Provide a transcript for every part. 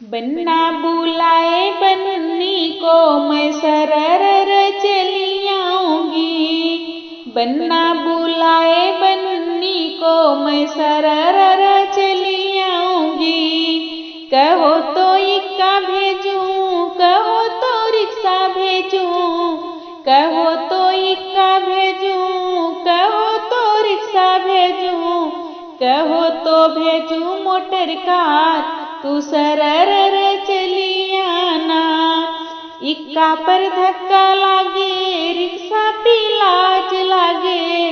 बन्ना बुलाए बन्नी को मैं सरर चली आऊंगी। बन्ना बुलाए बन्नी को मैं सरर चली आऊंगी। कहो तो इक्का भेजूं, कहो तो रिक्शा भेजूं, कहो तो इक्का भेजूं, कहो तो रिक्शा भेजूं, कहो तो भेजूं मोटर कार, तू सरर चली आना। इक्का पर धक्का लागे, रिक्शा पे लाज लागे।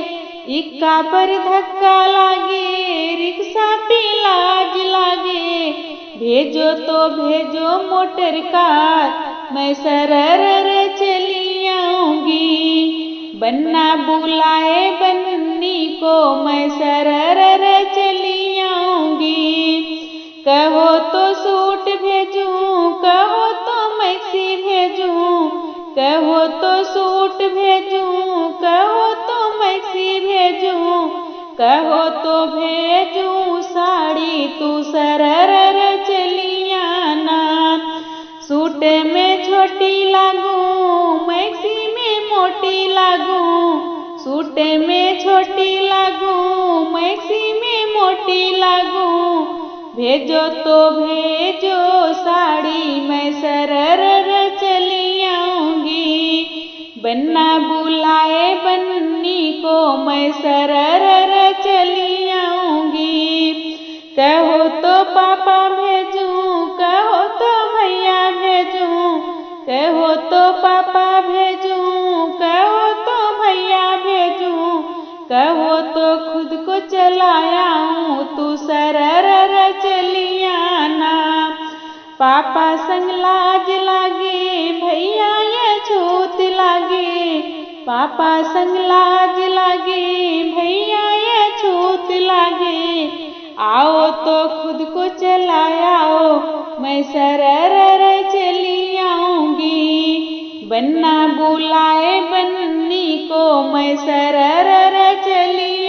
इक्का पर धक्का लागे, रिक्शा पे लाज लागे। भेजो तो भेजो मोटर कार, मैं सरर चली आऊंगी। बन्ना बुलाए बन्नी को मैं सरर चली आऊंगी। कहो तो सूट भेजूं, कहो तो मैक्सी भेजूं, कहो तो सूट भेजूं, कहो तो मैक्सी भेजूं, कहो तो भेजूं साड़ी, तू सरर चली आना। सूट में छोटी लागूं, मैक्सी में मोटी लागूं, सूट में छोटी लागूं, मैक्सी में मोटी लागूं। भेजो तो भेजो साड़ी, मैं सरर चली आऊंगी। बन्ना बुलाए बन्नी को मैं सरर चली आऊंगी। कहो तो पापा भेजूं, कहो तो भैया भेजूं, कहो तो पापा भेजूं, कहो तो भैया भेजूं, कहो तो खुद को चलायाऊं, तू सरर चली आना। पापा संग लाज लागे, भैया ये छूत लागे। पापा संग लाज लागे, भैया ये छूत लागे। आओ तो खुद को चलाओ, मैं सरर चली आऊंगी। बन्ना बुलाए बन्नी को मैं सरर चली